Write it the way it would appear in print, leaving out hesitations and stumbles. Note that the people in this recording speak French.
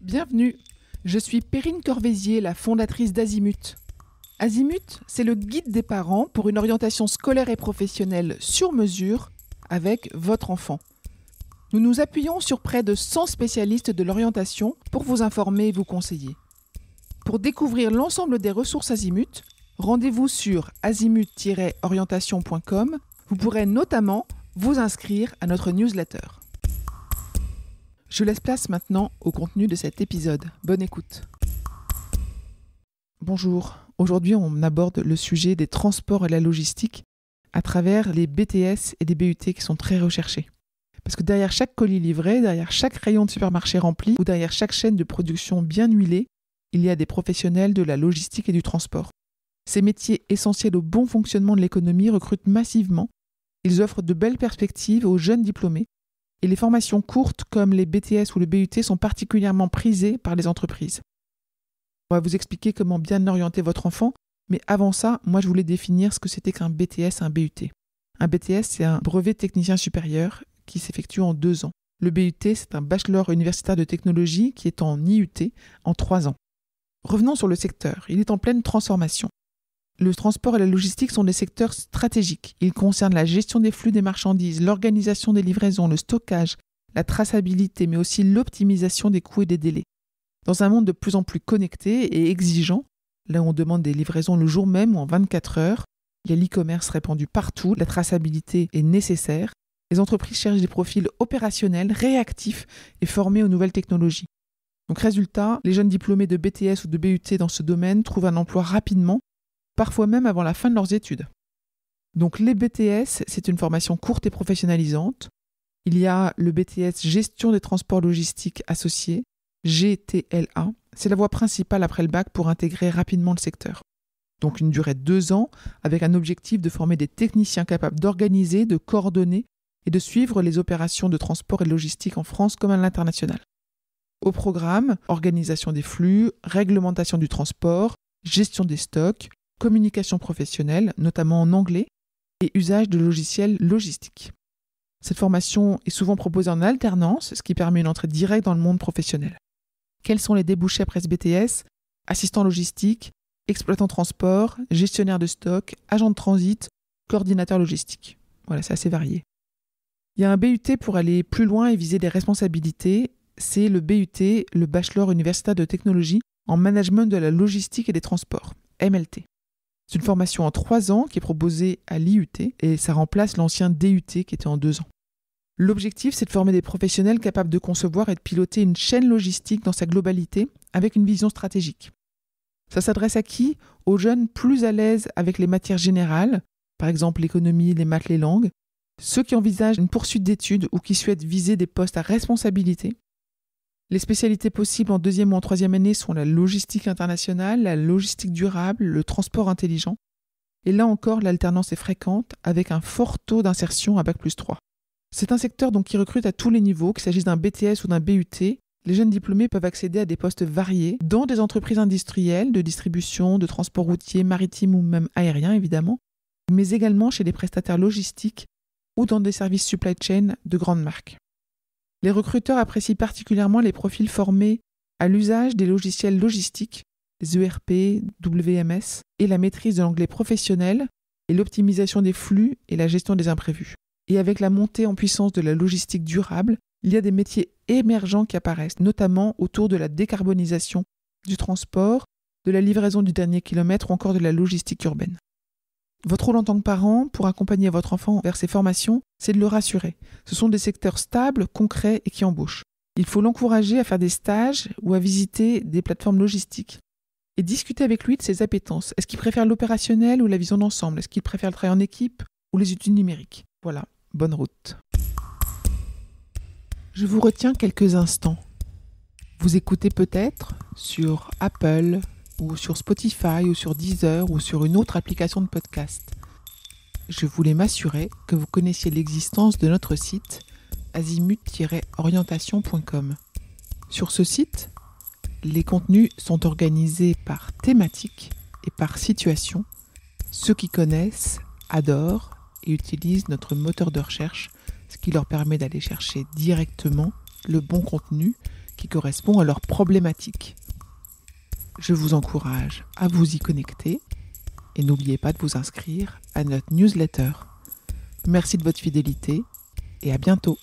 Bienvenue, je suis Perrine Corvézier, la fondatrice d'Azimut. Azimut, c'est le guide des parents pour une orientation scolaire et professionnelle sur mesure avec votre enfant. Nous nous appuyons sur près de 100 spécialistes de l'orientation pour vous informer et vous conseiller. Pour découvrir l'ensemble des ressources Azimut, rendez-vous sur azimut-orientation.com. Vous pourrez notamment vous inscrire à notre newsletter. Je laisse place maintenant au contenu de cet épisode. Bonne écoute. Bonjour, aujourd'hui on aborde le sujet des transports et la logistique à travers les BTS et des BUT qui sont très recherchés. Parce que derrière chaque colis livré, derrière chaque rayon de supermarché rempli ou derrière chaque chaîne de production bien huilée, il y a des professionnels de la logistique et du transport. Ces métiers essentiels au bon fonctionnement de l'économie recrutent massivement. Ils offrent de belles perspectives aux jeunes diplômés. Et les formations courtes comme les BTS ou le BUT sont particulièrement prisées par les entreprises. On va vous expliquer comment bien orienter votre enfant, mais avant ça, moi je voulais définir ce que c'était qu'un BTS et un BUT. Un BTS, c'est un brevet technicien supérieur qui s'effectue en 2 ans. Le BUT, c'est un bachelor universitaire de technologie qui est en IUT en 3 ans. Revenons sur le secteur, il est en pleine transformation. Le transport et la logistique sont des secteurs stratégiques. Ils concernent la gestion des flux des marchandises, l'organisation des livraisons, le stockage, la traçabilité, mais aussi l'optimisation des coûts et des délais. Dans un monde de plus en plus connecté et exigeant, là où on demande des livraisons le jour même ou en 24 heures, il y a l'e-commerce répandu partout, la traçabilité est nécessaire. Les entreprises cherchent des profils opérationnels, réactifs et formés aux nouvelles technologies. Donc résultat, les jeunes diplômés de BTS ou de BUT dans ce domaine trouvent un emploi rapidement, parfois même avant la fin de leurs études. Donc les BTS, c'est une formation courte et professionnalisante. Il y a le BTS Gestion des transports logistiques associés, GTLA. C'est la voie principale après le bac pour intégrer rapidement le secteur. Donc une durée de 2 ans avec un objectif de former des techniciens capables d'organiser, de coordonner et de suivre les opérations de transport et de logistique en France comme à l'international. Au programme, organisation des flux, réglementation du transport, gestion des stocks, communication professionnelle, notamment en anglais, et usage de logiciels logistiques. Cette formation est souvent proposée en alternance, ce qui permet une entrée directe dans le monde professionnel. Quels sont les débouchés après ce BTS ? Assistant logistique, exploitant transport, gestionnaire de stock, agent de transit, coordinateur logistique. Voilà, c'est assez varié. Il y a un BUT pour aller plus loin et viser des responsabilités. C'est le BUT, le Bachelor universitaire de technologie en management de la logistique et des transports, MLT. C'est une formation en 3 ans qui est proposée à l'IUT et ça remplace l'ancien DUT qui était en 2 ans. L'objectif, c'est de former des professionnels capables de concevoir et de piloter une chaîne logistique dans sa globalité avec une vision stratégique. Ça s'adresse à qui ? Aux jeunes plus à l'aise avec les matières générales, par exemple l'économie, les maths, les langues, ceux qui envisagent une poursuite d'études ou qui souhaitent viser des postes à responsabilité. Les spécialités possibles en 2e ou en 3e année sont la logistique internationale, la logistique durable, le transport intelligent. Et là encore, l'alternance est fréquente avec un fort taux d'insertion à Bac+3. C'est un secteur donc qui recrute à tous les niveaux, qu'il s'agisse d'un BTS ou d'un BUT. Les jeunes diplômés peuvent accéder à des postes variés dans des entreprises industrielles, de distribution, de transport routier, maritime ou même aérien évidemment, mais également chez des prestataires logistiques ou dans des services supply chain de grandes marques. Les recruteurs apprécient particulièrement les profils formés à l'usage des logiciels logistiques, les ERP, WMS, et la maîtrise de l'anglais professionnel et l'optimisation des flux et la gestion des imprévus. Et avec la montée en puissance de la logistique durable, il y a des métiers émergents qui apparaissent, notamment autour de la décarbonisation du transport, de la livraison du dernier kilomètre ou encore de la logistique urbaine. Votre rôle en tant que parent, pour accompagner votre enfant vers ces formations, c'est de le rassurer. Ce sont des secteurs stables, concrets et qui embauchent. Il faut l'encourager à faire des stages ou à visiter des plateformes logistiques et discuter avec lui de ses appétences. Est-ce qu'il préfère l'opérationnel ou la vision d'ensemble ? Est-ce qu'il préfère le travail en équipe ou les études numériques ? Voilà, bonne route. Je vous retiens quelques instants. Vous écoutez peut-être sur Apple, ou sur Spotify, ou sur Deezer, ou sur une autre application de podcast. Je voulais m'assurer que vous connaissiez l'existence de notre site azimut-orientation.com. Sur ce site, les contenus sont organisés par thématique et par situation. Ceux qui connaissent adorent et utilisent notre moteur de recherche, ce qui leur permet d'aller chercher directement le bon contenu qui correspond à leurs problématiques. Je vous encourage à vous y connecter et n'oubliez pas de vous inscrire à notre newsletter. Merci de votre fidélité et à bientôt.